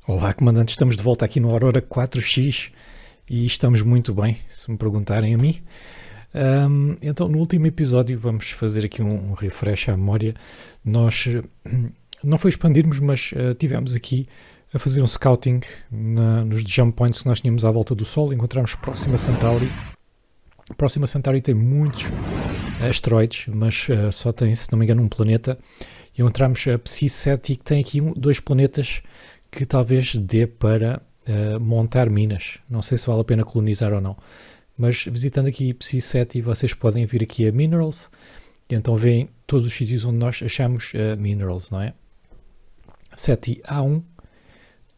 Olá, comandante, estamos de volta aqui no Aurora 4X e estamos muito bem, se me perguntarem a mim. Então, no último episódio, vamos fazer aqui um refresh à memória. Nós não foi expandirmos, mas tivemos aqui a fazer um scouting nos jump points que nós tínhamos à volta do Sol. Encontramos Próxima Centauri. Próxima Centauri tem muitos asteroides, mas só tem, se não me engano, um planeta. E encontramos a Psi-7, que tem aqui dois planetas que talvez dê para montar minas. Não sei se vale a pena colonizar ou não. Mas visitando aqui Psi-7, vocês podem vir aqui a Minerals. E então veem todos os sítios onde nós achamos Minerals, não é? 7A1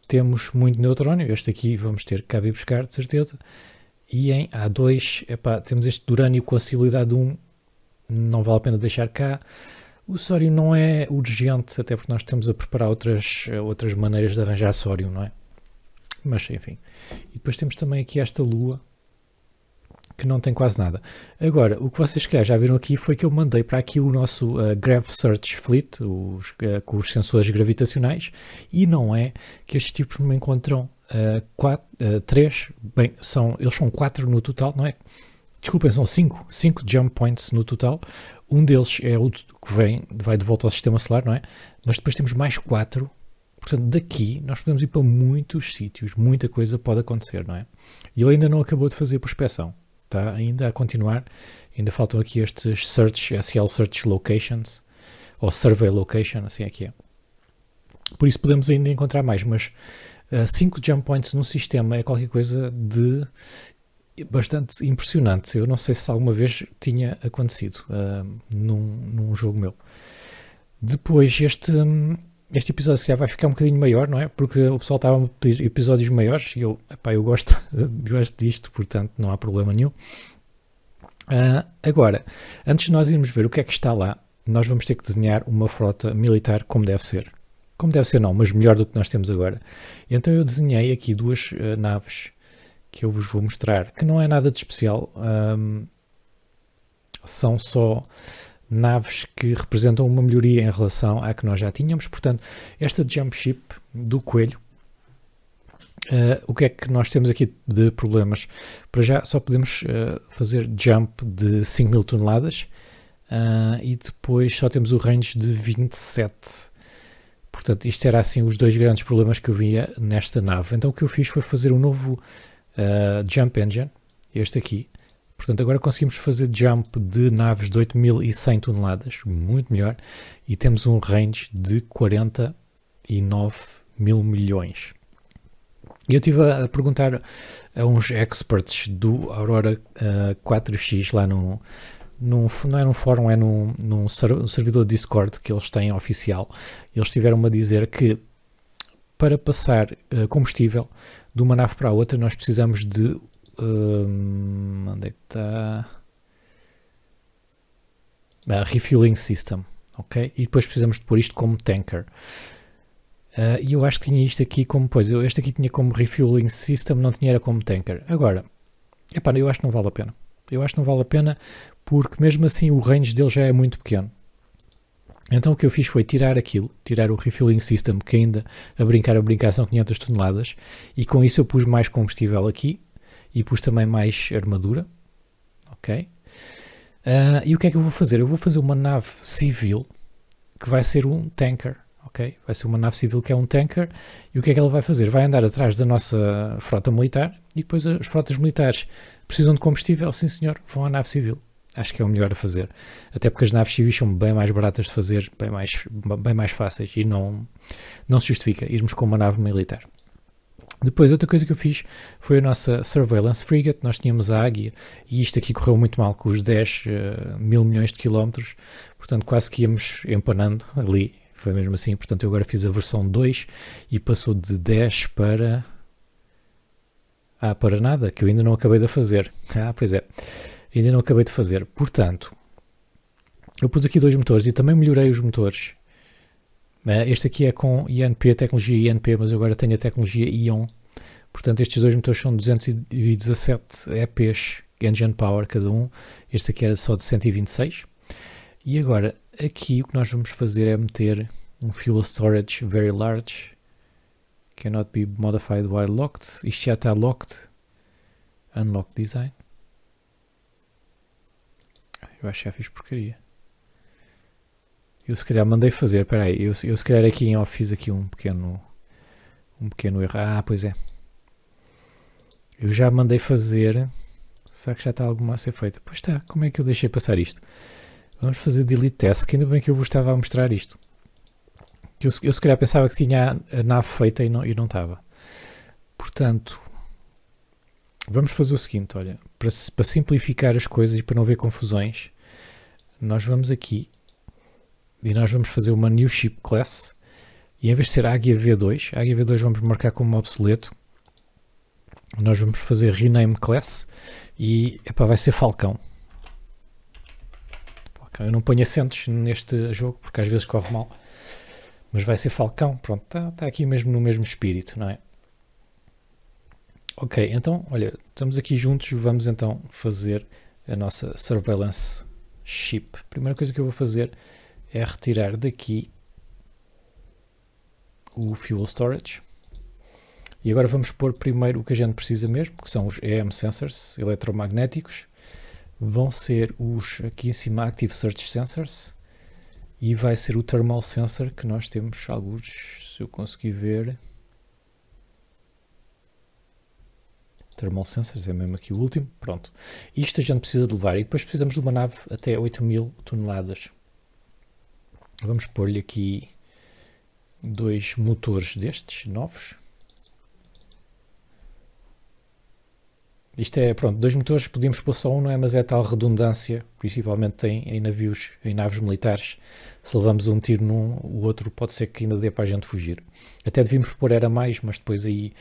temos muito neutrónio. Este aqui vamos ter que cá vir buscar, de certeza. E em A2, temos este de urânio com acessibilidade 1. Não vale a pena deixar cá. O sório não é urgente, até porque nós estamos a preparar outras maneiras de arranjar sório, não é? Mas, enfim. E depois temos também aqui esta lua, que não tem quase nada. Agora, o que vocês já viram aqui foi que eu mandei para aqui o nosso Grav Search Fleet, com os sensores gravitacionais, e não é que estes tipos me encontram três, bem, eles são 4 no total, não é? Desculpem, são 5 jump points no total. Um deles é o que vai de volta ao sistema solar, não é? Mas depois temos mais 4. Portanto, daqui nós podemos ir para muitos sítios. Muita coisa pode acontecer, não é? E ele ainda não acabou de fazer a prospecção. Está ainda a continuar. Ainda faltam aqui estes SL Search Locations. Ou Survey Location, assim é que é. Por isso podemos ainda encontrar mais. Mas 5 jump points no sistema é qualquer coisa de bastante impressionante. Eu não sei se alguma vez tinha acontecido num jogo meu. Depois este episódio se calhar vai ficar um bocadinho maior, não é? Porque o pessoal estava a pedir episódios maiores e eu gosto disto, portanto não há problema nenhum. Agora, antes de nós irmos ver o que é que está lá, nós vamos ter que desenhar uma frota militar como deve ser. Como deve ser não, mas melhor do que nós temos agora. Então eu desenhei aqui duas naves que eu vos vou mostrar, que não é nada de especial, são só naves que representam uma melhoria em relação à que nós já tínhamos. Portanto, esta jump ship do Coelho, o que é que nós temos aqui de problemas? Para já só podemos fazer jump de 5.000 toneladas e depois só temos o range de 27. Portanto, isto era assim os dois grandes problemas que eu via nesta nave. Então o que eu fiz foi fazer um novo Jump Engine, este aqui. Portanto, agora conseguimos fazer jump de naves de 8.100 toneladas, muito melhor, e temos um range de 49 mil milhões. E eu estive a perguntar a uns experts do Aurora 4X lá não é num fórum, é num servidor de Discord que eles têm oficial. Eles tiveram-me a dizer que para passar combustível de uma nave para a outra nós precisamos de onde é que está? Refueling System, ok? E depois precisamos de pôr isto como tanker. E eu acho que tinha isto aqui como, este aqui tinha como Refueling System, não tinha era como tanker. Agora, eu acho que não vale a pena. Eu acho que não vale a pena porque mesmo assim o range dele já é muito pequeno. Então o que eu fiz foi tirar o Refueling System, que ainda a brincar são 500 toneladas, e com isso eu pus mais combustível aqui, e pus também mais armadura, ok? E o que é que eu vou fazer? Eu vou fazer uma nave civil, que vai ser um tanker, ok? Vai ser uma nave civil que é um tanker, e o que é que ela vai fazer? Vai andar atrás da nossa frota militar, e depois as frotas militares precisam de combustível, sim senhor, vão à nave civil. Acho que é o melhor a fazer. Até porque as naves civis são bem mais baratas de fazer, bem mais fáceis, e não se justifica irmos com uma nave militar. Depois, outra coisa que eu fiz foi a nossa Surveillance Frigate. Nós tínhamos a Águia, e isto aqui correu muito mal com os 10 mil milhões de quilómetros, portanto quase que íamos empanando ali, foi mesmo assim. Portanto eu agora fiz a versão 2 e passou de 10 para nada, que eu ainda não acabei de fazer. Pois é, ainda não acabei de fazer. Portanto, eu pus aqui dois motores e também melhorei os motores. Este aqui é com INP, tecnologia INP, mas eu agora tenho a tecnologia ION. Portanto, estes dois motores são 217 EPs, Engine Power cada um. Este aqui era só de 126. E agora, aqui o que nós vamos fazer é meter um fuel storage very large, cannot be modified while locked. Isto já está locked. Unlock design. Eu acho que já fiz porcaria. Eu se calhar mandei fazer, espera aí, eu se calhar aqui em off fiz aqui um pequeno erro. Ah, pois é. Eu já mandei fazer. Será que já está alguma a ser feita? Pois está, como é que eu deixei passar isto? Vamos fazer delete test, que ainda bem que eu vos estava a mostrar isto. Eu se calhar pensava que tinha a nave feita e não estava. Portanto, vamos fazer o seguinte, olha, para simplificar as coisas e para não haver confusões, nós vamos aqui e nós vamos fazer uma new ship class e em vez de ser Águia V2, a Águia V2 vamos marcar como obsoleto, nós vamos fazer rename class e vai ser Falcão. Eu não ponho acentos neste jogo porque às vezes corre mal, mas vai ser Falcão. Pronto, está aqui mesmo no mesmo espírito, não é? Ok, então, olha, estamos aqui juntos, vamos então fazer a nossa surveillance ship. A primeira coisa que eu vou fazer é retirar daqui o fuel storage. E agora vamos pôr primeiro o que a gente precisa mesmo, que são os EM sensors eletromagnéticos. Vão ser os aqui em cima Active Search Sensors e vai ser o Thermal Sensor que nós temos alguns, se eu conseguir ver. Thermal Sensors é mesmo aqui o último, pronto. Isto a gente precisa de levar e depois precisamos de uma nave até 8.000 toneladas. Vamos pôr-lhe aqui 2 motores destes novos. Isto é, pronto, 2 motores, podíamos pôr só um, não é? Mas é tal redundância, principalmente em navios, em naves militares. Se levamos um tiro num, o outro pode ser que ainda dê para a gente fugir. Até devíamos pôr era mais, mas depois aí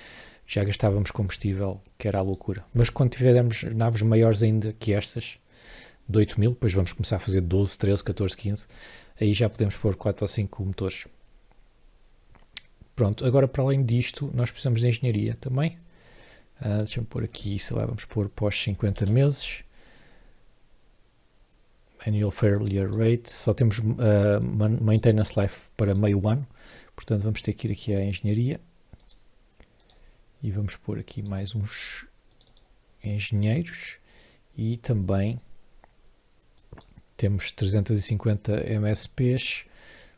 já gastávamos combustível, que era a loucura. Mas quando tivermos naves maiores ainda que estas, de 8.000, depois vamos começar a fazer 12, 13, 14, 15, aí já podemos pôr 4 ou 5 motores. Pronto, agora para além disto, nós precisamos de engenharia também. Deixa-me pôr aqui, sei lá, vamos pôr pós 50 meses. Annual Failure Rate, só temos Maintenance Life para meio ano, portanto vamos ter que ir aqui à engenharia. E vamos pôr aqui mais uns engenheiros e também temos 350 MSPs,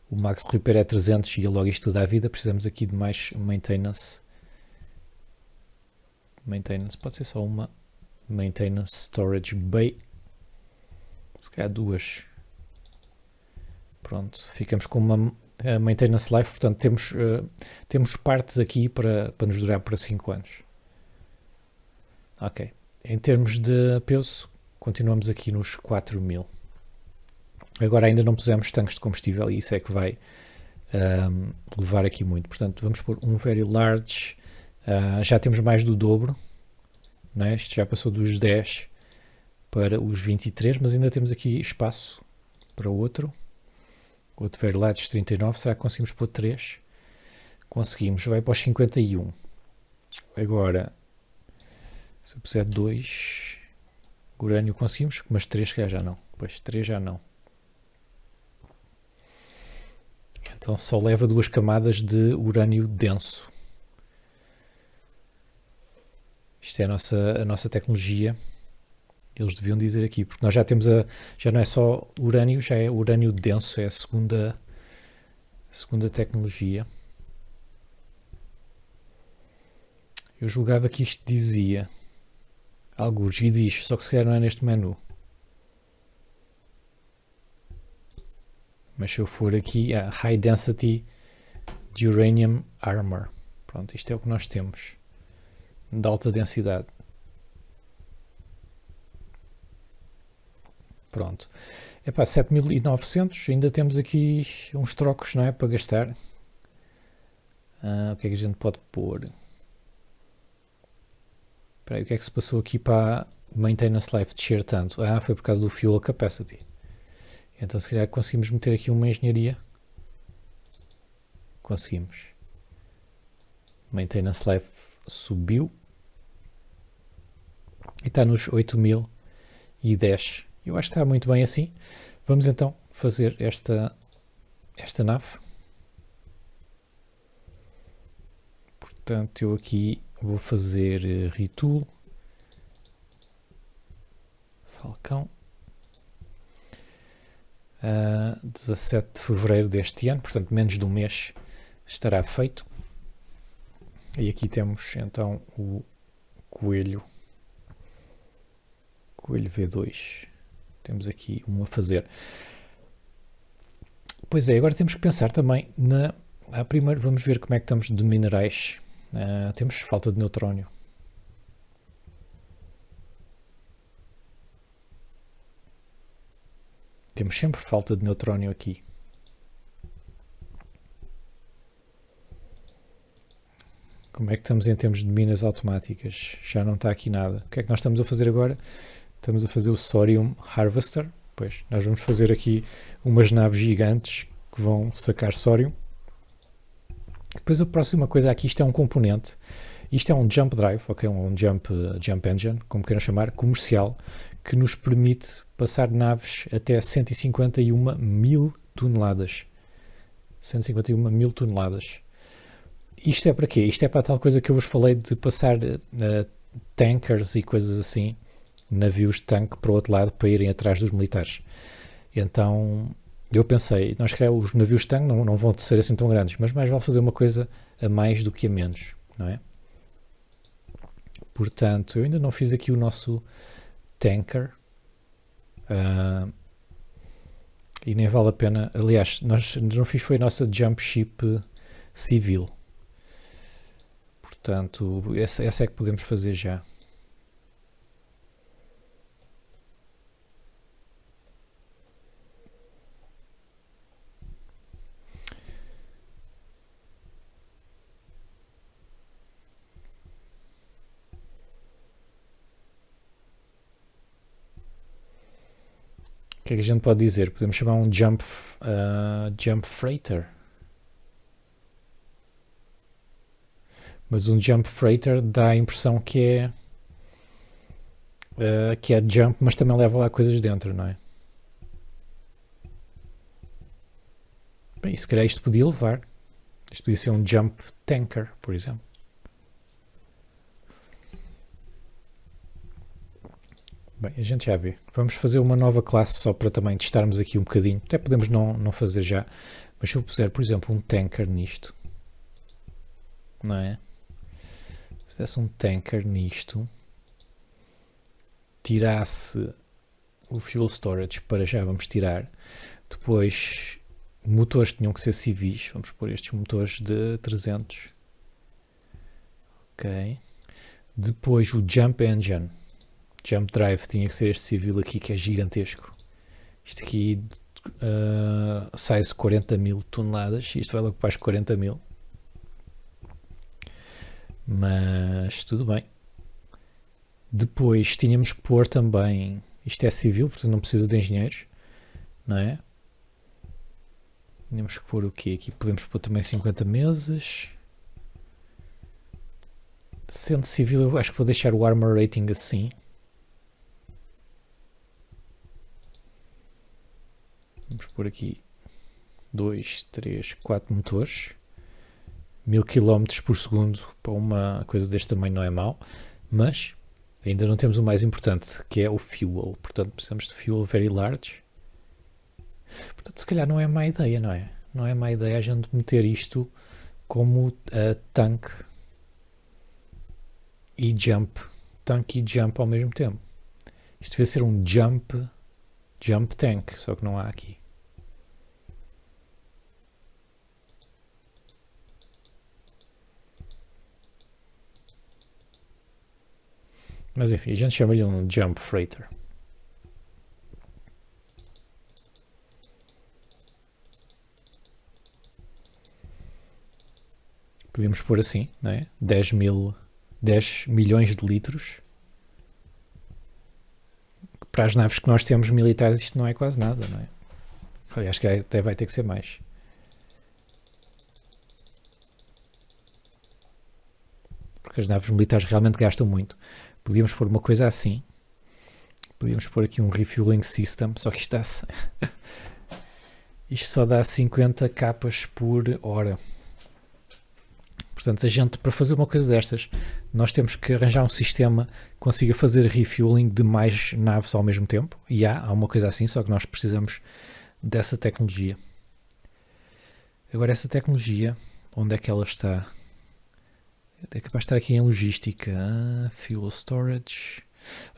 o Max Repair é 300 e logo isto tudo à vida, precisamos aqui de mais maintenance, pode ser só uma Maintenance Storage Bay, se calhar 2, pronto, ficamos com uma Maintenance Life, portanto temos partes aqui para nos durar para 5 anos. Ok, em termos de peso, continuamos aqui nos 4.000. Agora ainda não pusemos tanques de combustível e isso é que vai levar aqui muito. Portanto, vamos pôr um very large. Já temos mais do dobro. Não é? Isto já passou dos 10 para os 23, mas ainda temos aqui espaço para outro. Outro very large 39. Será que conseguimos pôr 3? Conseguimos. Vai para os 51. Agora, se eu puser 2, urânio conseguimos, mas 3 já não. Pois 3 já não. Então só leva 2 camadas de urânio denso. Isto é a nossa tecnologia. Eles deviam dizer aqui, porque nós já temos já não é só urânio, já é urânio denso, é a segunda tecnologia. Eu julgava que isto dizia alguns, e diz, só que se calhar não é neste menu. Mas se eu for aqui, High Density de Uranium Armor. Pronto, isto é o que nós temos. De alta densidade. Pronto. Epá, 7.900. Ainda temos aqui uns trocos, não é? Para gastar. O que é que a gente pode pôr? Espera aí, o que é que se passou aqui para a Maintenance Life descer tanto? Foi por causa do Fuel Capacity. Então se calhar conseguimos meter aqui uma engenharia. Conseguimos. Maintenance Life subiu. E está nos 8.010. Eu acho que está muito bem assim. Vamos então fazer esta nave. Portanto, eu aqui vou fazer retool, Falcão, 17 de fevereiro deste ano, portanto menos de um mês estará feito. E aqui temos então o coelho V2, temos aqui um a fazer. Pois é, agora temos que pensar também primeiro vamos ver como é que estamos de minerais. Temos falta de neutrónio. Temos sempre falta de neutrónio aqui. Como é que estamos em termos de minas automáticas? Já não está aqui nada. O que é que nós estamos a fazer agora? Estamos a fazer o Sorium Harvester. Pois, nós vamos fazer aqui umas naves gigantes que vão sacar Sorium. Depois a próxima coisa aqui, isto é um componente. Isto é um Jump Drive, ok? Um Jump Engine, como queiram chamar, comercial, que nos permite passar naves até 151 mil toneladas. 151 mil toneladas. Isto é para quê? Isto é para a tal coisa que eu vos falei de passar tankers e coisas assim, navios de tanque para o outro lado para irem atrás dos militares. Então eu pensei, nós que os navios de tanque não vão ser assim tão grandes, mas mais vale fazer uma coisa a mais do que a menos, não é? Portanto, eu ainda não fiz aqui o nosso tanker e nem vale a pena. Aliás, nós não fiz foi a nossa jump ship civil. Portanto, essa é que podemos fazer já. O que é que a gente pode dizer? Podemos chamar um jump freighter. Mas um jump freighter dá a impressão que é jump, mas também leva lá coisas dentro, não é? Bem, se calhar isto podia levar. Isto podia ser um jump tanker, por exemplo. Bem, a gente já vê. Vamos fazer uma nova classe só para também testarmos aqui um bocadinho. Até podemos não fazer já. Mas se eu puser, por exemplo, um tanker nisto, não é? Se desse um tanker nisto, tirasse o fuel storage, para já vamos tirar. Depois, motores tinham que ser civis. Vamos pôr estes motores de 300. Ok. Depois o jump engine. Jump Drive tinha que ser este civil aqui que é gigantesco. Isto aqui size 40 mil toneladas. Isto vai logo para as 40 mil. Mas tudo bem. Depois tínhamos que pôr também. Isto é civil, portanto não precisa de engenheiros. Não é? Tínhamos que pôr o quê? Aqui podemos pôr também 50 meses. Sendo civil, eu acho que vou deixar o armor rating assim. Vamos pôr aqui 2, 3, 4 motores. 1000 km por segundo para uma coisa deste tamanho não é mau. Mas ainda não temos o mais importante, que é o fuel. Portanto, precisamos de fuel very large. Portanto, se calhar não é má ideia, não é? Não é má ideia a gente meter isto como tanque e jump. Tanque e jump ao mesmo tempo. Isto devia ser um jump tank, só que não há aqui. Mas enfim, a gente chama-lhe um jump freighter. Podemos pôr assim, não é? 10 milhões de litros. Para as naves que nós temos militares isto não é quase nada, não é? Aliás, acho que até vai ter que ser mais. Porque as naves militares realmente gastam muito. Podíamos pôr uma coisa assim. Podíamos pôr aqui um refueling system, só que está Isto só dá 50 capas por hora. Portanto, a gente, para fazer uma coisa destas, nós temos que arranjar um sistema que consiga fazer refueling de mais naves ao mesmo tempo. E há uma coisa assim, só que nós precisamos dessa tecnologia. Agora, essa tecnologia, onde é que ela está? É capaz de estar aqui em logística. Fuel storage.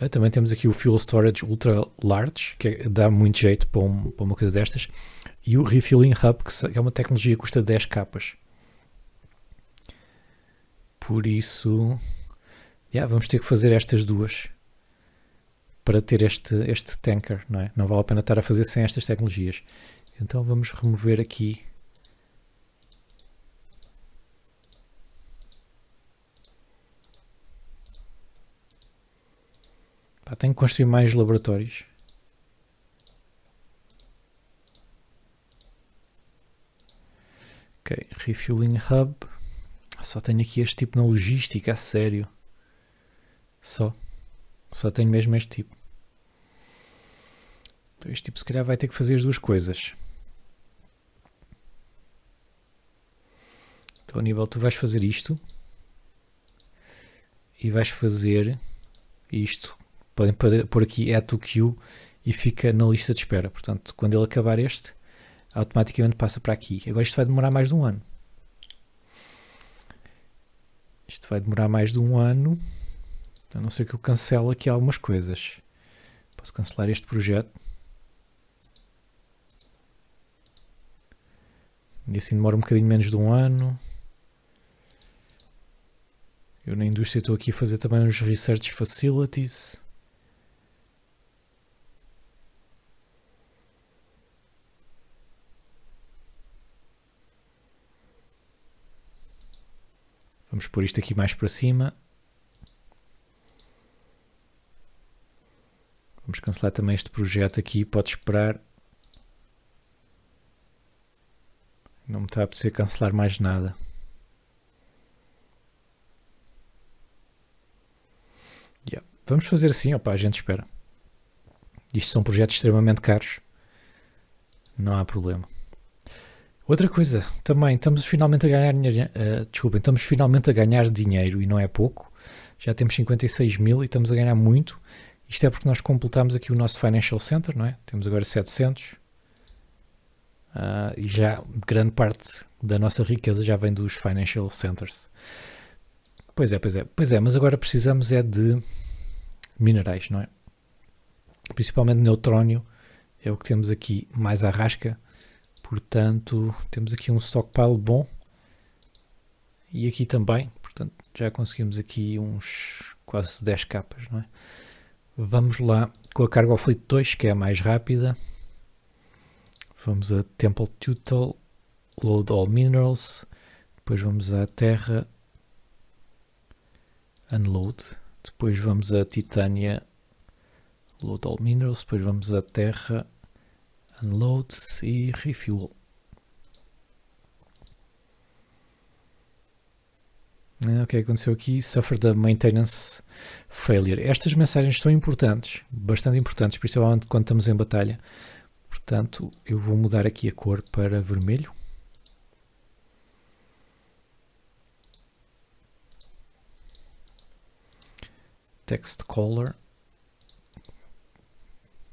Também temos aqui o Fuel Storage Ultra Large, que dá muito jeito para uma coisa destas. E o Refueling Hub, que é uma tecnologia que custa 10 capas. Por isso, vamos ter que fazer estas duas para ter este tanker, não é? Não vale a pena estar a fazer sem estas tecnologias. Então vamos remover aqui. Tenho que construir mais laboratórios. Ok, Refueling Hub. Só tenho aqui este tipo na logística, a sério. Só tenho mesmo este tipo. Então este tipo se calhar vai ter que fazer as duas coisas. Então Aníbal, tu vais fazer isto. E vais fazer isto. Podem pôr aqui add to queue e fica na lista de espera. Portanto, quando ele acabar este, automaticamente passa para aqui. Agora isto vai demorar mais de um ano. Isto vai demorar mais de um ano. A não ser que eu cancele aqui algumas coisas. Posso cancelar este projeto. E assim demora um bocadinho menos de um ano. Eu na indústria estou aqui a fazer também uns research facilities. Vamos pôr isto aqui mais para cima. Vamos cancelar também este projeto aqui. Pode esperar. Não me está a apetecer cancelar mais nada. Vamos fazer assim, a gente espera. Isto são projetos extremamente caros. Não há problema. Outra coisa, também estamos finalmente a ganhar dinheiro. Estamos finalmente a ganhar dinheiro e não é pouco. Já temos 56 mil e estamos a ganhar muito. Isto é porque nós completamos aqui o nosso Financial Center, não é? Temos agora 700. E já grande parte da nossa riqueza já vem dos Financial Centers. Pois é, mas agora precisamos de minerais, não é? Principalmente neutrónio é o que temos aqui mais à rasca. Portanto, temos aqui um stockpile bom. E aqui também. Portanto, já conseguimos aqui uns quase 10 capas, não é? Vamos lá com a Cargo Fleet 2, que é a mais rápida. Vamos a Temple Tutel, Load All Minerals. Depois vamos à Terra, Unload. Depois vamos a Titânia, Load All Minerals. Depois vamos à Terra, Unload e Refuel. O que aconteceu aqui? Suffer the Maintenance Failure. Estas mensagens são importantes, bastante importantes, principalmente quando estamos em batalha. Portanto, eu vou mudar aqui a cor para vermelho. Text Color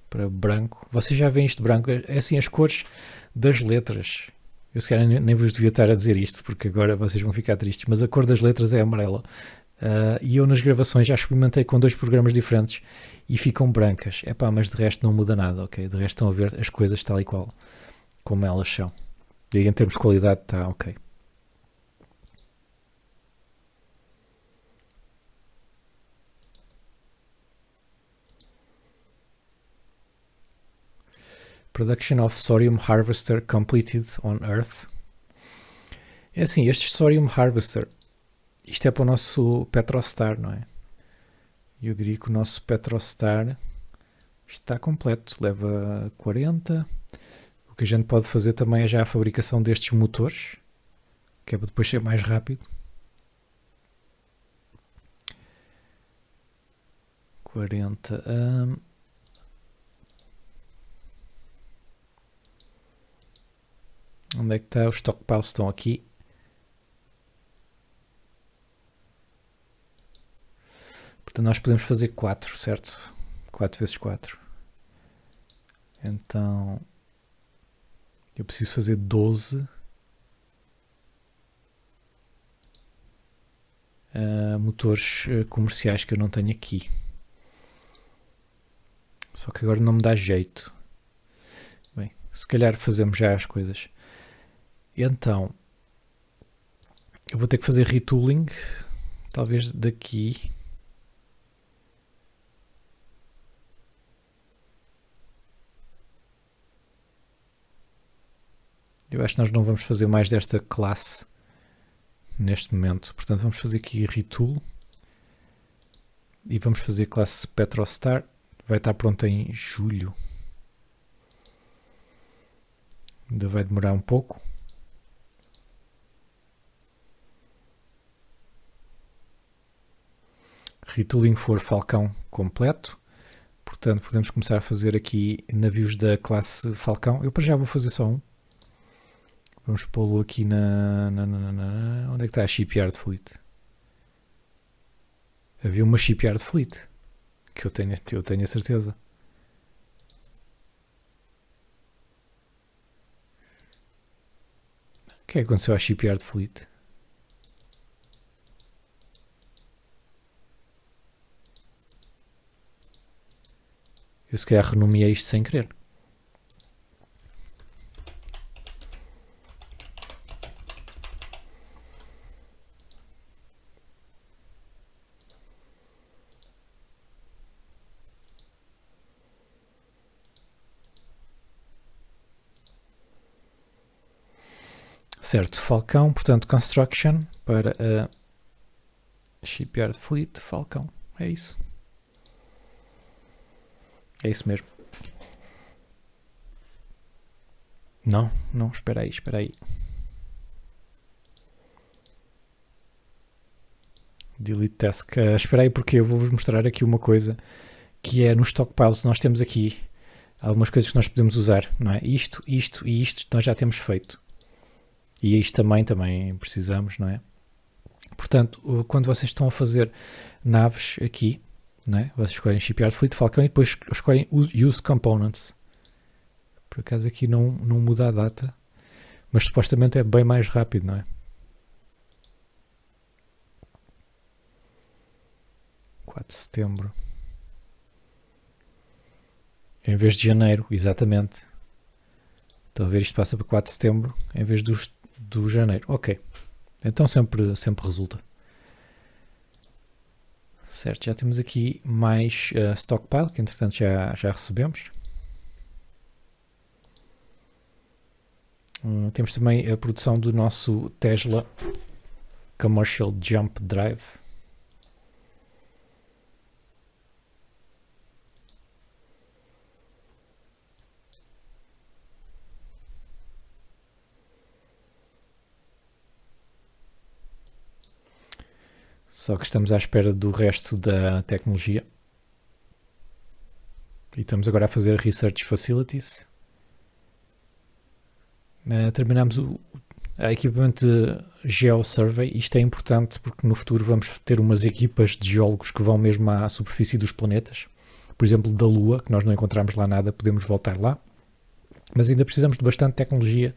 para branco. Vocês já veem isto branco? É assim as cores das letras. Eu se calhar nem vos devia estar a dizer isto, porque agora vocês vão ficar tristes, mas a cor das letras é amarela. E eu nas gravações já experimentei com 2 programas diferentes e ficam brancas. Mas de resto não muda nada, ok? De resto estão a ver as coisas tal e qual como elas são. E em termos de qualidade está ok. Production of Thorium Harvester completed on Earth. É assim, este Thorium Harvester, isto é para o nosso Petrostar, não é? Eu diria que o nosso Petrostar está completo, leva 40. O que a gente pode fazer também é já a fabricação destes motores, que é para depois ser mais rápido. 40. Onde é que está? Os stockpiles estão aqui. Portanto, nós podemos fazer 4, certo? 4 vezes 4. Então, eu preciso fazer 12 motores comerciais que eu não tenho aqui. Só que agora não me dá jeito. Bem, se calhar fazemos já as coisas. Então, eu vou ter que fazer retooling, talvez daqui. Eu acho que nós não vamos fazer mais desta classe neste momento. Portanto, vamos fazer aqui retool e vamos fazer classe Petrostar. Vai estar pronta em julho. Ainda vai demorar um pouco. Retooling for Falcão completo. Portanto, podemos começar a fazer aqui navios da classe Falcão. Eu para já vou fazer só um. Vamos pô-lo aqui onde é que está a Shipyard Fleet? Havia uma Shipyard Fleet. Que eu tenho a certeza. O que é que aconteceu à Shipyard Fleet? Eu se calhar renomeei isto sem querer. Certo, Falcão, portanto, Construction para a Shipyard Fleet, Falcão, é isso. É isso mesmo. Não, espera aí. Delete task. Espera aí porque eu vou-vos mostrar aqui uma coisa que é nos stockpiles. Nós temos aqui algumas coisas que nós podemos usar, não é? Isto e isto nós já temos feito. E isto também precisamos, não é? Portanto, quando vocês estão a fazer naves aqui, não é? Vocês escolhem Shipyard Fleet, Falcão e depois escolhem Use Components. Por acaso aqui não muda a data, mas supostamente é bem mais rápido, não é? De setembro em vez de janeiro, exatamente. Estão a ver, isto passa para 4 de setembro em vez do janeiro. Ok, então sempre resulta. Certo, já temos aqui mais stockpile que entretanto já recebemos. Temos também a produção do nosso Tesla Commercial Jump Drive. Só que estamos à espera do resto da tecnologia. E estamos agora a fazer Research Facilities. Terminamos o equipamento de GeoSurvey. Isto é importante porque no futuro vamos ter umas equipas de geólogos que vão mesmo à superfície dos planetas. Por exemplo, da Lua, que nós não encontramos lá nada, podemos voltar lá. Mas ainda precisamos de bastante tecnologia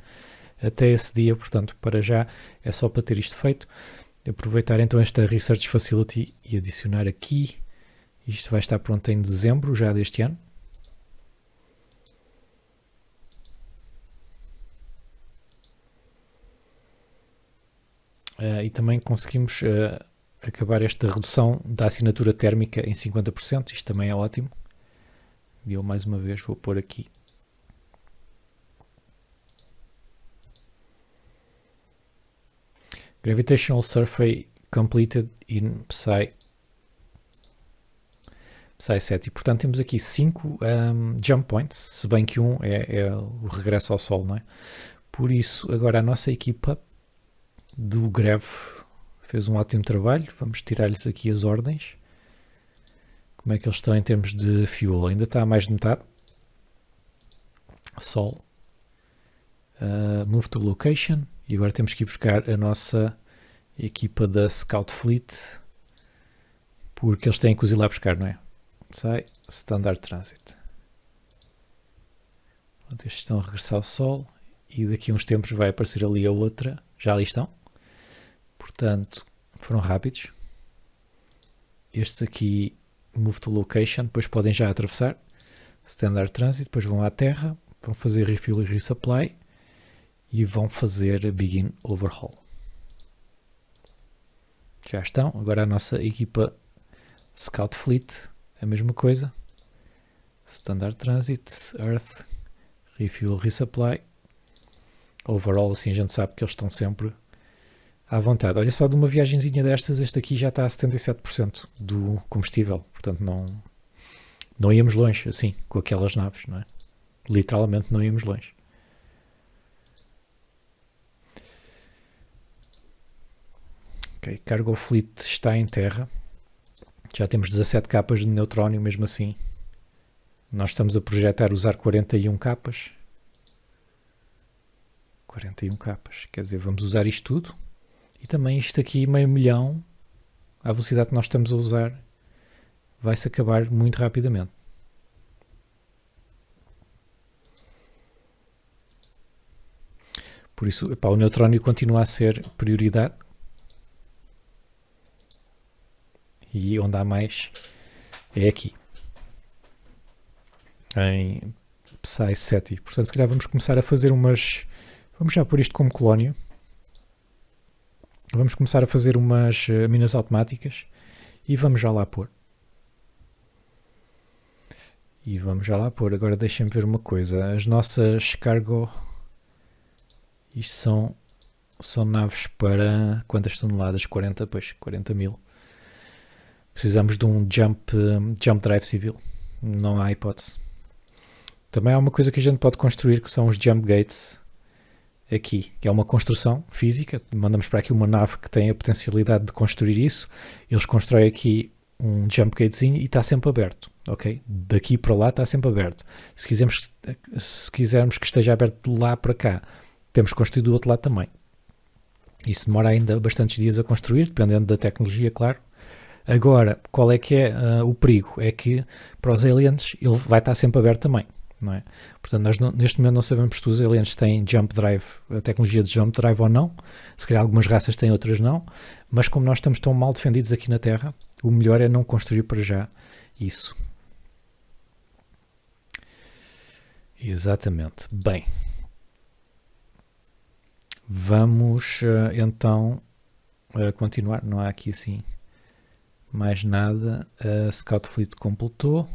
até esse dia, portanto, para já é só para ter isto feito. Aproveitar então esta Research Facility e adicionar aqui. Isto vai estar pronto em dezembro já deste ano. E também conseguimos acabar esta redução da assinatura térmica em 50%. Isto também é ótimo. E eu mais uma vez vou pôr aqui. Gravitational Survey completed in Psi 7. E portanto temos aqui 5 jump points, se bem que um é o regresso ao Sol, não é? Por isso, agora a nossa equipa do Greve fez um ótimo trabalho. Vamos tirar-lhes aqui as ordens. Como é que eles estão em termos de fuel? Ainda está a mais de metade. Sol. Move to location, e agora temos que ir buscar a nossa equipa da Scout Fleet, porque eles têm que os ir lá buscar, não é? Sai, Standard Transit. Estes estão a regressar ao Sol, e daqui a uns tempos vai aparecer ali a outra, já ali estão. Portanto, foram rápidos. Estes aqui, Move to Location, depois podem já atravessar. Standard Transit, depois vão à Terra, vão fazer Refuel e Resupply e vão fazer Begin Overhaul. Já estão. Agora a nossa equipa Scout Fleet, a mesma coisa. Standard Transit, Earth, Refuel, Resupply. Overall, assim a gente sabe que eles estão sempre à vontade. Olha só, de uma viagenzinha destas, este aqui já está a 77% do combustível. Portanto, não íamos longe, assim, com aquelas naves, não é? Literalmente não íamos longe. Ok, Cargo Fleet está em terra. Já temos 17 capas de neutrónio, mesmo assim. Nós estamos a projetar usar 41 capas. 41 capas, quer dizer, vamos usar isto tudo. E também isto aqui, 500 mil, à velocidade que nós estamos a usar, vai-se acabar muito rapidamente. Por isso, epá, o neutrónio continua a ser prioridade. E onde há mais é aqui. Em Psi Ceti. Portanto, se calhar vamos começar a fazer umas... Vamos já pôr isto como colónia. Vamos começar a fazer umas minas automáticas e vamos já lá pôr. Agora deixem-me ver uma coisa. As nossas cargo... Isto são naves para quantas toneladas? 40, pois, 40 mil. Precisamos de um jump drive civil. Não há hipótese. Também há uma coisa que a gente pode construir, que são os jump gates aqui, que é uma construção física. Mandamos para aqui uma nave que tem a potencialidade de construir isso. Eles constroem aqui um jump gatezinho e está sempre aberto, ok? Daqui para lá está sempre aberto. Se quisermos que esteja aberto de lá para cá, temos que construir do outro lado também. Isso demora ainda bastantes dias a construir, dependendo da tecnologia, claro. Agora, qual é que é o perigo? É que para os aliens ele vai estar sempre aberto também, não é? Portanto, nós neste momento não sabemos se os aliens têm jump drive, a tecnologia de jump drive ou não. Se calhar algumas raças têm, outras não. Mas como nós estamos tão mal defendidos aqui na Terra, o melhor é não construir para já isso. Exatamente. Bem. Vamos então continuar. Não há aqui assim mais nada. A Scout Fleet completou.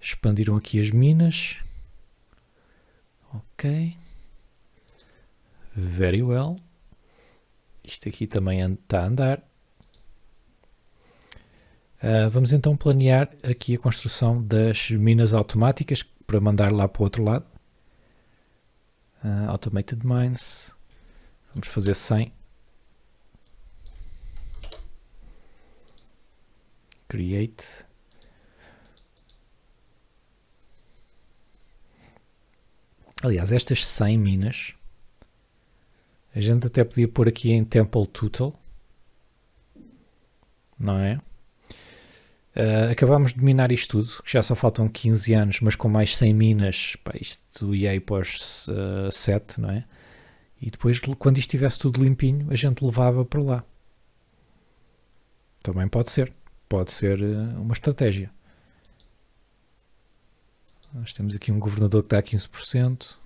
Expandiram aqui as minas. Ok. Very well. Isto aqui também está a andar. Vamos então planear aqui a construção das minas automáticas para mandar lá para o outro lado. Automated Mines. Vamos fazer 100. Create. Aliás, estas 100 minas, a gente até podia pôr aqui em Temple Total, não é? Acabámos de minar isto tudo, que já só faltam 15 anos, mas com mais 100 minas, pá, isto ia aí para os 7, não é? E depois, quando isto estivesse tudo limpinho, a gente levava para lá. Também pode ser uma estratégia. Nós temos aqui um governador que dá 15%.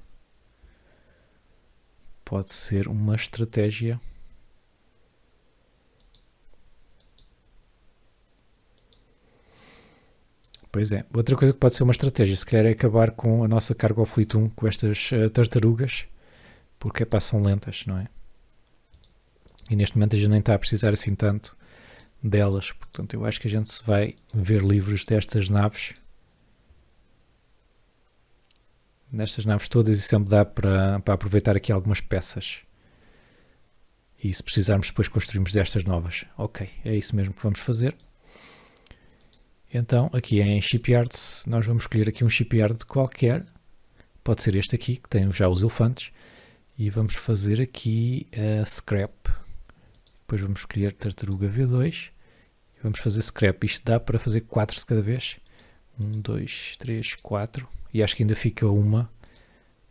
Pode ser uma estratégia. Pois é. Outra coisa que pode ser uma estratégia, se calhar, é acabar com a nossa Cargo Fleet 1, com estas tartarugas, porque são lentas, não é? E neste momento a gente nem está a precisar assim tanto delas. Portanto, eu acho que a gente se vai ver livres destas naves. Nestas naves todas, e sempre dá para aproveitar aqui algumas peças. E se precisarmos, depois construímos destas novas. Ok, é isso mesmo que vamos fazer. Então, aqui em Shipyards, nós vamos escolher aqui um shipyard qualquer. Pode ser este aqui, que tem já os elefantes. E vamos fazer aqui a scrap. Depois vamos escolher tartaruga V2. E vamos fazer scrap. Isto dá para fazer 4 de cada vez. 1, 2, 3, 4. E acho que ainda fica uma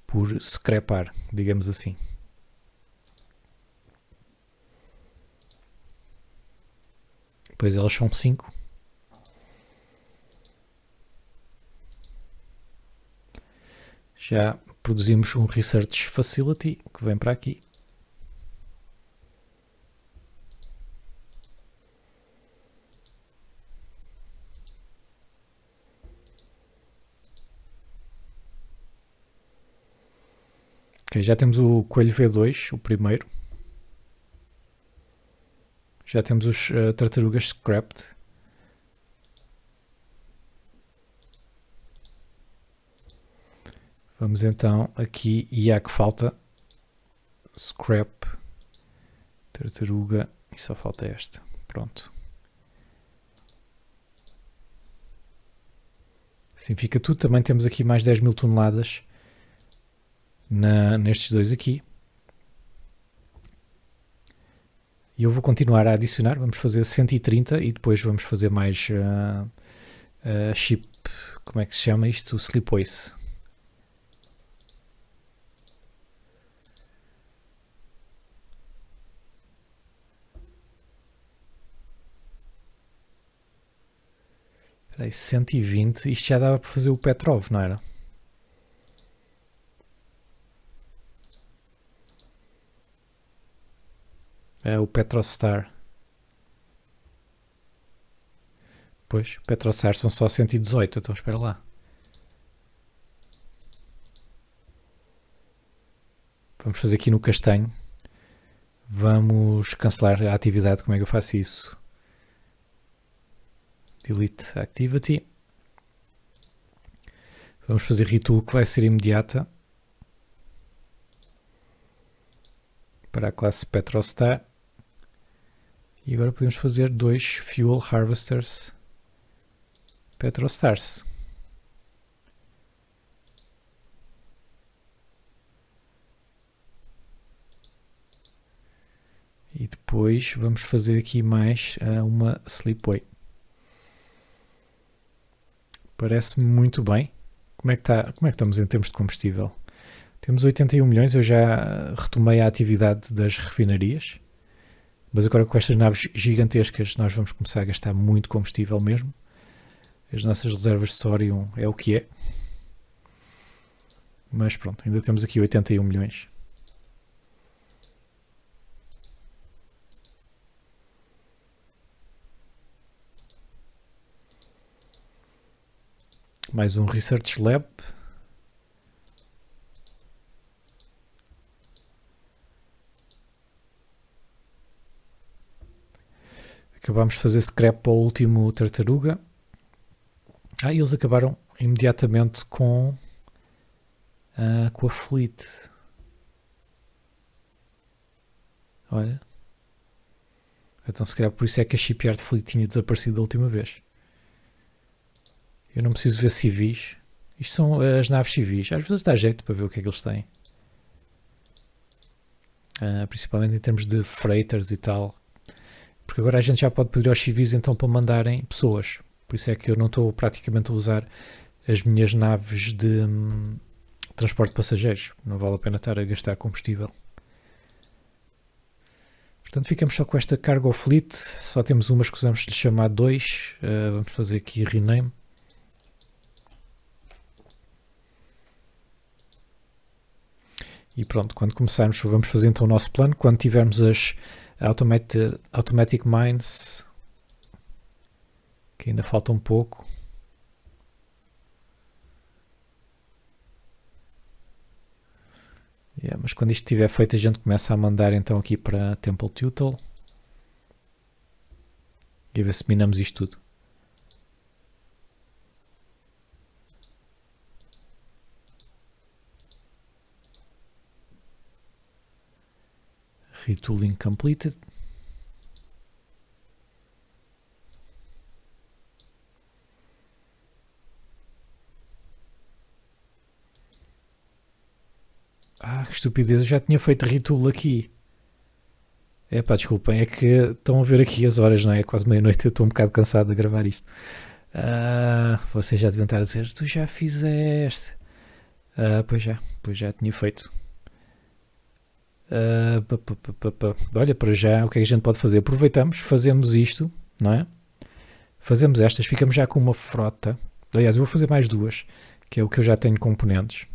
por scrapar, digamos assim. Depois elas são 5. Já produzimos um Research Facility que vem para aqui. Ok, já temos o coelho V2, o primeiro. Já temos os tartarugas scrapped. Vamos então aqui, e há que falta scrap, tartaruga, e só falta esta. Pronto. Assim fica tudo. Também temos aqui mais 10 mil toneladas nestes dois aqui. E eu vou continuar a adicionar. Vamos fazer 130 e depois vamos fazer mais chip. Como é que se chama isto? Slipways. Espera aí, 120. Isto já dava para fazer o Petrov, não era? É o Petrostar. Pois, Petrostar são só 118, então espera lá. Vamos fazer aqui no castanho. Vamos cancelar a atividade. Como é que eu faço isso? Delete Activity. Vamos fazer retool que vai ser imediata para a classe Petrostar. E agora podemos fazer 2 Fuel Harvesters Petrostars. E depois vamos fazer aqui mais uma Slipway. Parece-me muito bem. Como é que estamos em termos de combustível? Temos 81 milhões, eu já retomei a atividade das refinarias. Mas agora com estas naves gigantescas nós vamos começar a gastar muito combustível mesmo. As nossas reservas de sódio é o que é. Mas pronto, ainda temos aqui 81 milhões. Mais um Research Lab. Acabámos de fazer scrap para o último tartaruga. E eles acabaram imediatamente com a fleet. Olha. Então se calhar por isso é que a Shipyard Fleet tinha desaparecido da última vez. Eu não preciso ver civis. Isto são as naves civis. Às vezes dá jeito para ver o que é que eles têm. Principalmente em termos de freighters e tal. Porque agora a gente já pode pedir aos civis então para mandarem pessoas. Por isso é que eu não estou praticamente a usar as minhas naves de transporte de passageiros. Não vale a pena estar a gastar combustível. Portanto, ficamos só com esta cargo fleet. Só temos uma, escusamos de lhe chamar 2. Vamos fazer aqui rename. E pronto, quando começarmos, vamos fazer então o nosso plano. Quando tivermos as Automatic Mines, que ainda falta um pouco. Mas quando isto estiver feito, a gente começa a mandar então aqui para Temple Tutel e a ver se minamos isto tudo. Retooling completed. que estupidez, eu já tinha feito retool aqui. Epá, desculpem, é que estão a ver aqui as horas, não é? É quase meia-noite, eu estou um bocado cansado de gravar isto. Vocês já deviam estar a dizer, tu já fizeste. Pois já tinha feito. Olha, para já, o que é que a gente pode fazer? Aproveitamos, fazemos isto, não é? Fazemos estas, ficamos já com uma frota. Aliás, eu vou fazer mais duas, que é o que eu já tenho componentes.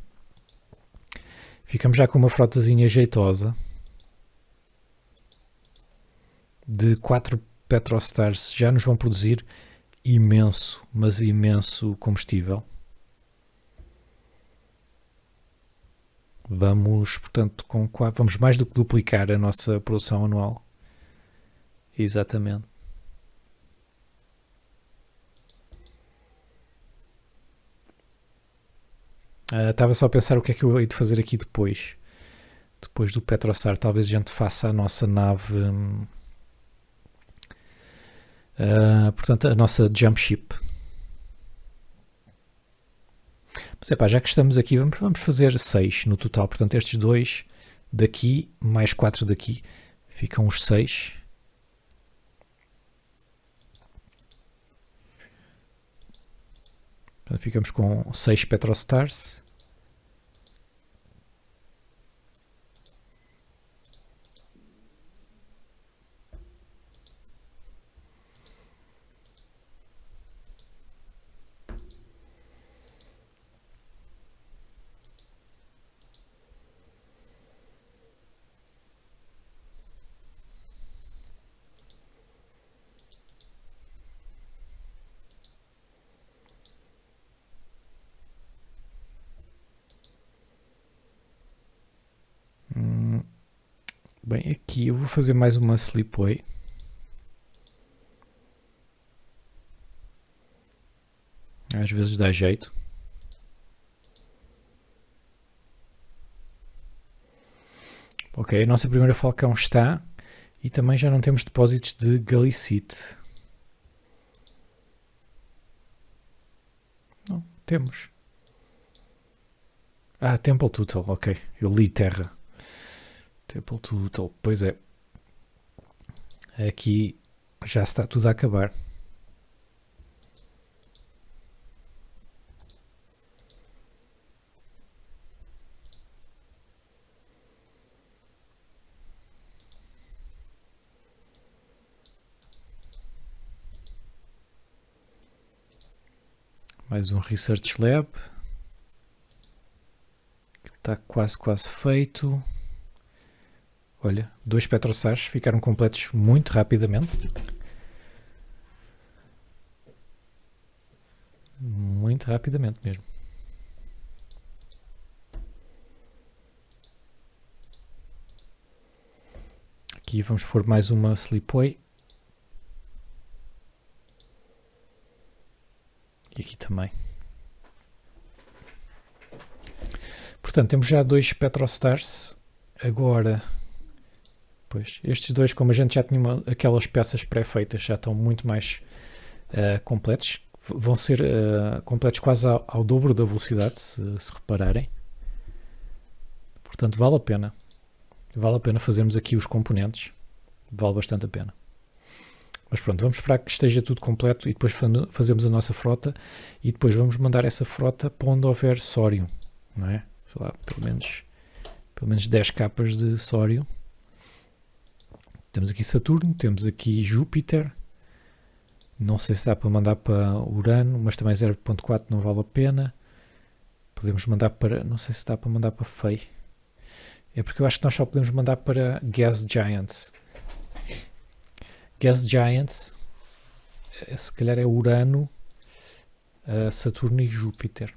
Ficamos já com uma frotazinha jeitosa de 4 Petrostars. Já nos vão produzir imenso, mas imenso combustível. Vamos, portanto, vamos mais do que duplicar a nossa produção anual. Exatamente. Estava só a pensar o que é que eu hei de fazer aqui depois. Depois do Petrostar, talvez a gente faça a nossa nave... portanto, a nossa jump ship. Mas já que estamos aqui, vamos fazer 6 no total. Portanto, estes 2 daqui, mais 4 daqui, ficam os 6. Portanto, ficamos com 6 Petrostars. Bem, aqui eu vou fazer mais uma slipway. Às vezes dá jeito. Ok, a nossa primeira Falcão está. E também já não temos depósitos de galicite. Não, temos. Temple Total, ok. Eu li terra. Temple Total, pois é. Aqui já está tudo a acabar. Mais um Research Lab. Está quase feito. Olha, 2 Petrostars ficaram completos muito rapidamente. Muito rapidamente mesmo. Aqui vamos pôr mais uma Slipway. E aqui também. Portanto, temos já 2 Petrostars. Agora, pois, estes 2, como a gente já tinha aquelas peças pré-feitas, já estão muito mais completos. Vão ser completos quase ao dobro da velocidade, se repararem. Portanto, vale a pena. Vale a pena fazermos aqui os componentes. Vale bastante a pena. Mas pronto, vamos esperar que esteja tudo completo e depois fazemos a nossa frota e depois vamos mandar essa frota para onde houver sório, não é? Sei lá, pelo menos 10 capas de sório. Temos aqui Saturno, temos aqui Júpiter. Não sei se dá para mandar para Urano, mas também 0.4 não vale a pena. Podemos mandar para... Não sei se dá para mandar para Fei. É porque eu acho que nós só podemos mandar para Gas Giants. Gas Giants, se calhar é Urano, Saturno e Júpiter.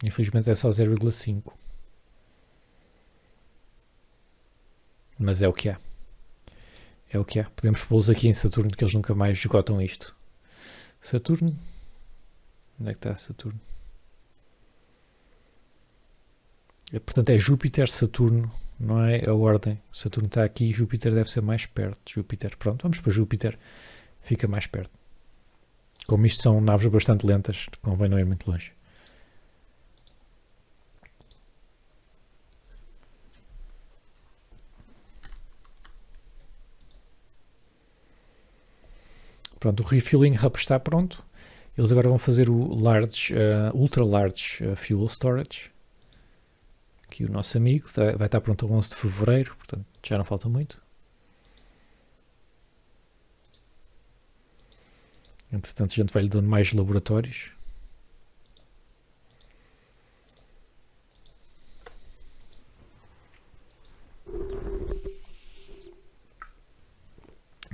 Infelizmente é só 0,5. Mas é o que há. É o que há. Podemos pô-los aqui em Saturno, que eles nunca mais esgotam isto. Saturno. Onde é que está Saturno? Portanto é Júpiter, Saturno. Não é a ordem. Saturno está aqui, Júpiter deve ser mais perto. Júpiter, pronto, vamos para Júpiter. Fica mais perto. Como isto são naves bastante lentas, convém não ir muito longe. Pronto, o Refilling Hub está pronto. Eles agora vão fazer o Ultra Large Fuel Storage. Aqui o nosso amigo vai estar pronto a 11 de fevereiro, portanto já não falta muito. Entretanto, a gente vai lhe dando mais laboratórios.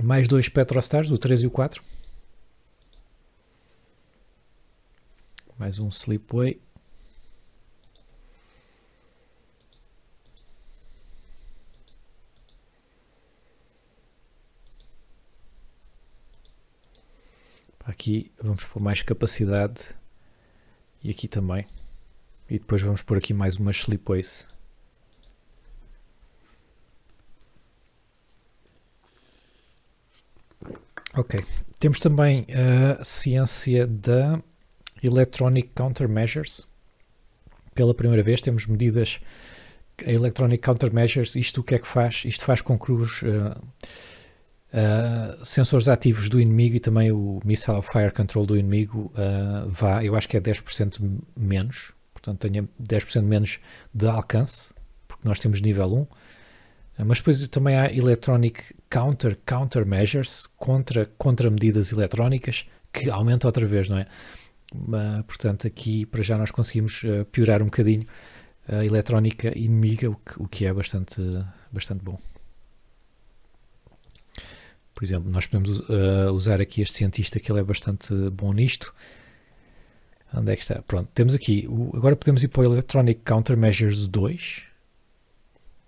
Mais 2 Petrostars, o 3 e o 4. Mais um Sleepway. Aqui vamos pôr mais capacidade. E aqui também. E depois vamos pôr aqui mais umas Sleepways. Ok. Temos também a ciência da Electronic Countermeasures. Pela primeira vez temos medidas. A Electronic Countermeasures, isto o que é que faz? Isto faz com que os sensores ativos do inimigo e também o Missile Fire Control do inimigo vá, eu acho que é 10% menos. Portanto, tenha 10% menos de alcance, porque nós temos nível 1. Mas depois também há Electronic Countermeasures, contra medidas eletrónicas, que aumenta outra vez, não é? Portanto, aqui para já nós conseguimos piorar um bocadinho a eletrónica inimiga, o que é bastante bom. Por exemplo, nós podemos usar aqui este cientista, que ele é bastante bom nisto. Onde é que está? Pronto, temos aqui, agora podemos ir para o Electronic Countermeasures 2,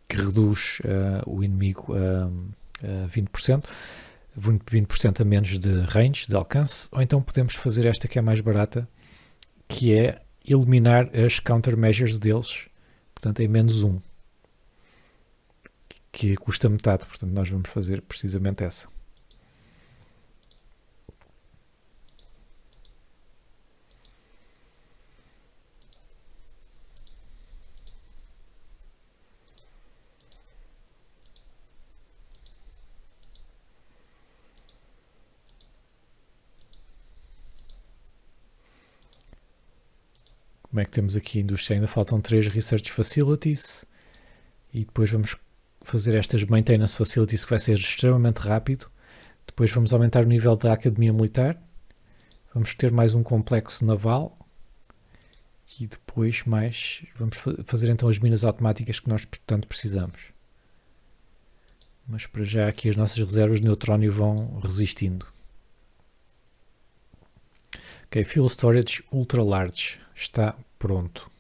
que reduz o inimigo a 20%, 20% a menos de range, de alcance, ou então podemos fazer esta que é mais barata, que é eliminar as countermeasures deles, portanto em menos 1, que custa metade, portanto nós vamos fazer precisamente essa. Como é que temos aqui a indústria? Ainda faltam 3 Research Facilities e depois vamos fazer estas Maintenance Facilities, que vai ser extremamente rápido. Depois vamos aumentar o nível da Academia Militar. Vamos ter mais um complexo naval e depois vamos fazer então as minas automáticas que nós tanto precisamos. Mas para já aqui as nossas reservas de neutrónio vão resistindo. Ok, Fuel Storage Ultra Large está pronto.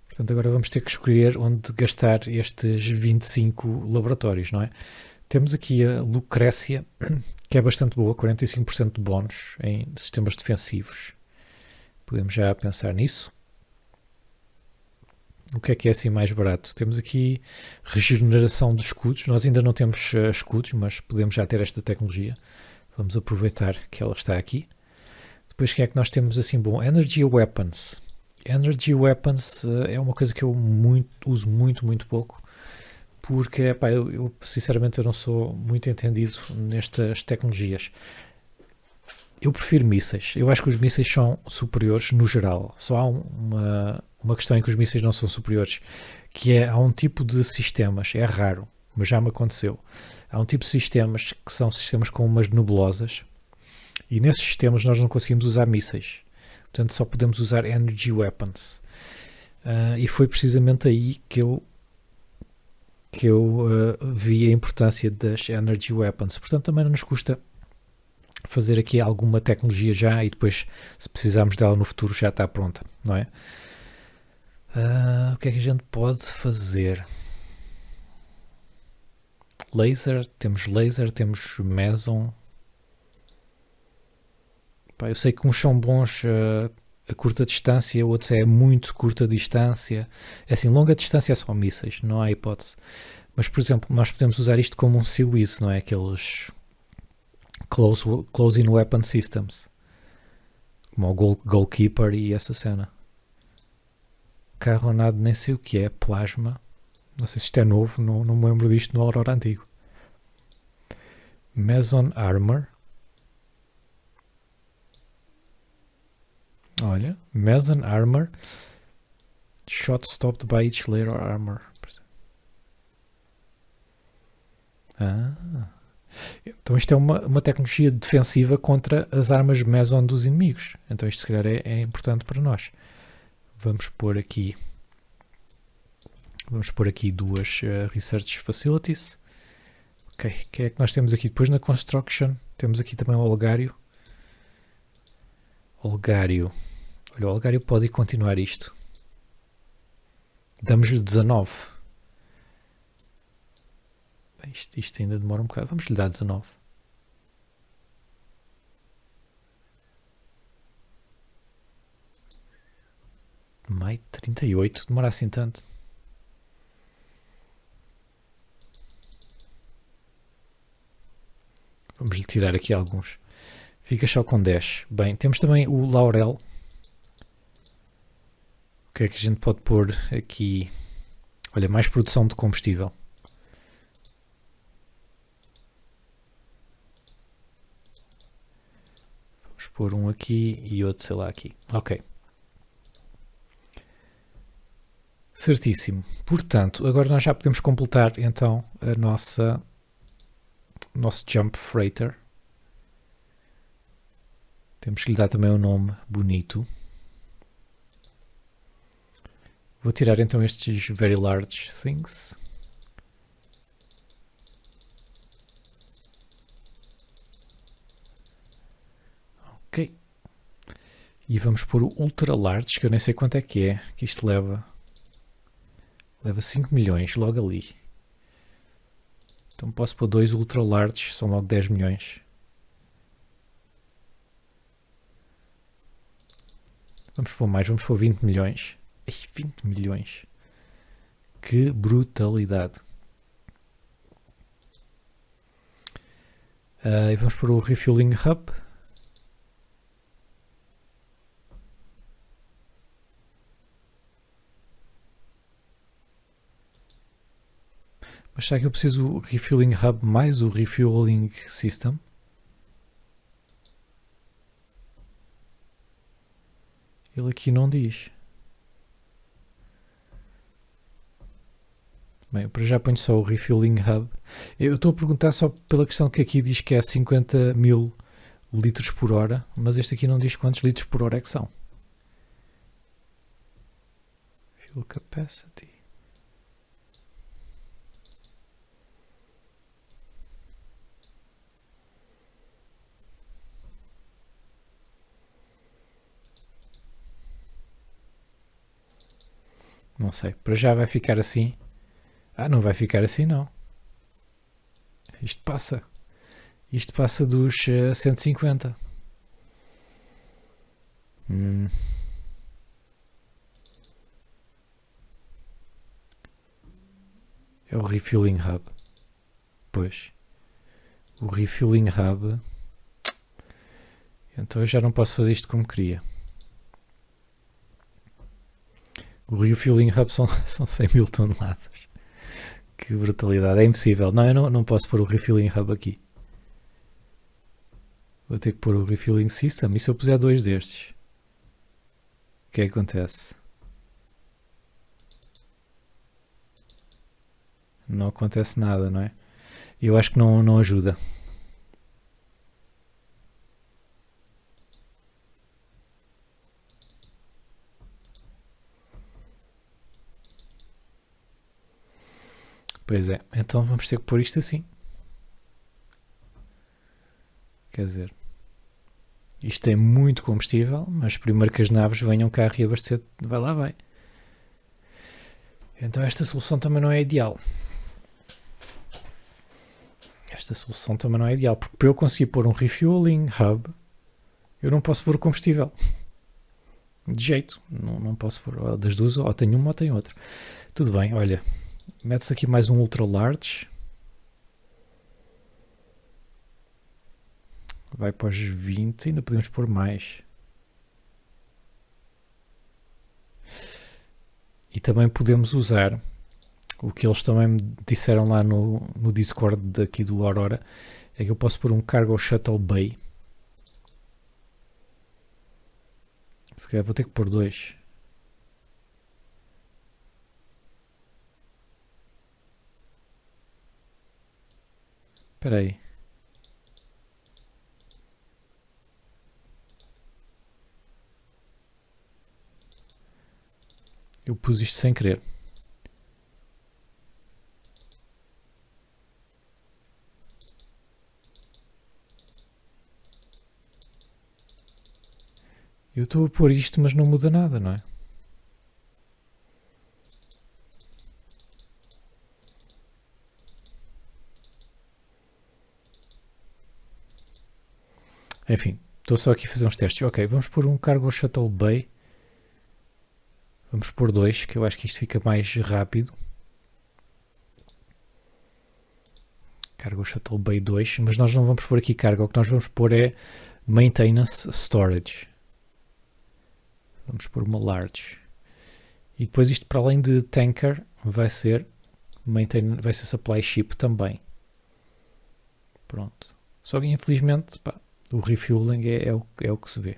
Portanto, agora vamos ter que escolher onde gastar estes 25 laboratórios, não é? Temos aqui a Lucrécia, que é bastante boa, 45% de bónus em sistemas defensivos. Podemos já pensar nisso. O que é assim mais barato? Temos aqui regeneração de escudos. Nós ainda não temos escudos, mas podemos já ter esta tecnologia. Vamos aproveitar que ela está aqui. Depois, que é que nós temos assim bom? Energy Weapons. Energy Weapons é uma coisa que eu uso muito pouco, porque eu sinceramente eu não sou muito entendido nestas tecnologias. Eu prefiro mísseis. Eu acho que os mísseis são superiores no geral. Só há uma questão em que os mísseis não são superiores, que há um tipo de sistemas, é raro, mas já me aconteceu. Há um tipo de sistemas que são sistemas com umas nebulosas, e nesses sistemas nós não conseguimos usar mísseis. Portanto, só podemos usar Energy Weapons. E foi precisamente aí que eu vi a importância das Energy Weapons. Portanto, também não nos custa fazer aqui alguma tecnologia já e depois, se precisarmos dela no futuro, já está pronta, não é? O que é que a gente pode fazer? Laser, temos Meson. Eu sei que uns são bons a curta distância, outros é muito curta distância. É assim, longa distância é só mísseis, não há hipótese. Mas, por exemplo, nós podemos usar isto como um CIWS, não é? Aqueles Close-in Weapon Systems. Como o Goalkeeper e essa cena. Carronado, nem sei o que é. Plasma. Não sei se isto é novo, não me lembro disto no Aurora antigo. Mason Armor. Olha, Mason Armor. Shot stopped by each layer of armor. Então isto é uma tecnologia defensiva contra as armas Meson dos inimigos. Então isto se calhar é importante para nós. Vamos pôr aqui duas Research Facilities. Ok, o que é que nós temos aqui? Depois na Construction temos aqui também o Olegário. Olegário. Olha, o Olegário pode continuar isto. Damos-lhe 19. Bem, isto ainda demora um bocado. Vamos lhe dar 19. Maio 38. Demora assim tanto. Vamos lhe tirar aqui alguns. Fica só com 10. Bem, temos também o Laurel. O que é que a gente pode pôr aqui? Olha, mais produção de combustível. Vamos pôr um aqui e outro, sei lá, aqui. Ok. Certíssimo. Portanto, agora nós já podemos completar então o nosso Jump Freighter. Temos que lhe dar também um nome bonito. Vou tirar então estes Very Large Things. Ok. E vamos pôr o Ultra Large, que eu nem sei quanto é, que isto leva. Leva 5 milhões logo ali. Então posso pôr 2 Ultra Large, são logo 10 milhões. Vamos pôr mais, vamos pôr 20 milhões. 20 milhões. Que brutalidade. E vamos pôr o Refueling Hub. Mas será que eu preciso o Refueling Hub mais o Refueling System? Ele aqui não diz. Bem, para já ponho só o Refueling Hub. Eu estou a perguntar só pela questão que aqui diz que é 50 mil litros por hora, mas este aqui não diz quantos litros por hora é que são. Fuel Capacity. Não sei, para já vai ficar assim. Não vai ficar assim não. Isto passa dos 150. É o Refueling Hub. Pois. O Refueling Hub. Então eu já não posso fazer isto como queria. O Refueling Hub são 100 mil toneladas. Que brutalidade. É impossível. Não, eu não posso pôr o Refueling Hub aqui. Vou ter que pôr o Refueling System. E se eu puser 2 destes? O que é que acontece? Não acontece nada, não é? Eu acho que não ajuda. Pois é, então vamos ter que pôr isto assim. Quer dizer, isto tem muito combustível, mas primeiro que as naves venham cá reabastecer, vai lá, vai. Então esta solução também não é ideal. Porque para eu conseguir pôr um Refueling Hub, eu não posso pôr o combustível. De jeito, não posso pôr das duas, ou tenho uma ou tenho outra. Tudo bem, olha, mete-se aqui mais um Ultra Large. Vai para os 20, ainda podemos pôr mais. E também podemos usar o que eles também me disseram lá no Discord daqui do Aurora, é que eu posso pôr um Cargo Shuttle Bay. Se calhar vou ter que pôr 2. Espera aí. Eu pus isto sem querer. Eu estou a pôr isto, mas não muda nada, não é? Enfim, estou só aqui a fazer uns testes. Ok, vamos pôr um Cargo Shuttle Bay. Vamos pôr 2, que eu acho que isto fica mais rápido. Cargo Shuttle Bay 2, mas nós não vamos pôr aqui cargo. O que nós vamos pôr é Maintenance Storage. Vamos pôr uma large. E depois isto, para além de tanker, vai ser supply ship também. Pronto. Só que infelizmente, pá, o refueling é o que se vê.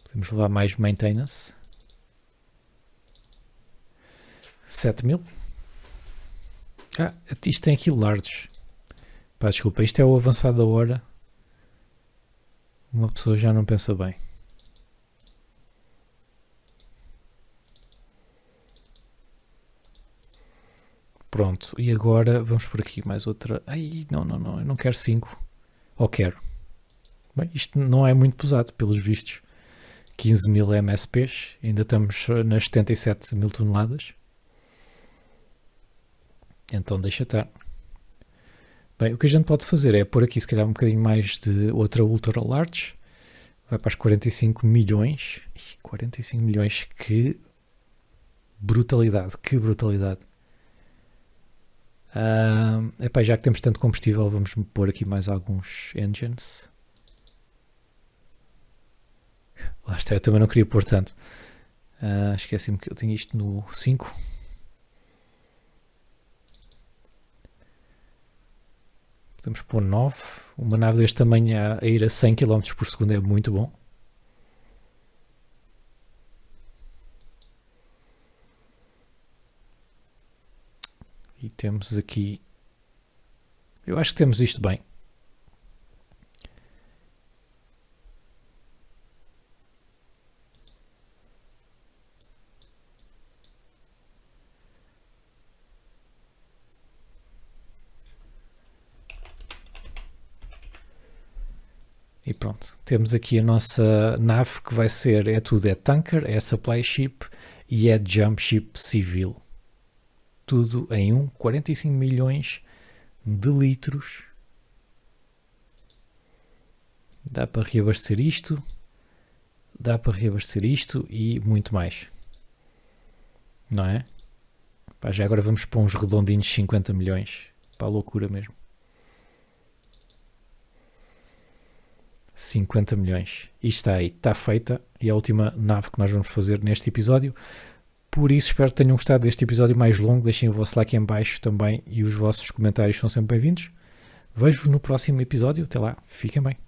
Podemos levar mais maintenance. 7.000. Isto tem aqui large. Pá, desculpa, isto é o avançado da hora. Uma pessoa já não pensa bem. Pronto, e agora vamos por aqui mais outra. Ai, não, eu não quero 5. Ou quero. Bem, isto não é muito pesado, pelos vistos. 15.000 MSPs, ainda estamos nas 77.000 toneladas. Então deixa estar. Bem, o que a gente pode fazer é pôr aqui se calhar um bocadinho mais de outra ultra large. Vai para os 45 milhões. 45 milhões, que brutalidade, que brutalidade. Epá, já que temos tanto combustível, vamos pôr aqui mais alguns engines. Lá está, eu também não queria pôr tanto. Esqueci-me que eu tinha isto no 5. Podemos pôr 9. Uma nave deste tamanho a ir a 100 km por segundo é muito bom. E temos aqui... Eu acho que temos isto bem. E pronto, temos aqui a nossa nave que vai ser, é tanker, é supply ship e é jump ship civil. Tudo em 45 milhões de litros. Dá para reabastecer isto. Dá para reabastecer isto e muito mais. Não é? Pá, já agora vamos para uns redondinhos 50 milhões. Para a loucura mesmo. 50 milhões. E está aí, está feita. E é a última nave que nós vamos fazer neste episódio. Por isso, espero que tenham gostado deste episódio mais longo. Deixem o vosso like em baixo também e os vossos comentários são sempre bem-vindos. Vejo-vos no próximo episódio. Até lá, fiquem bem.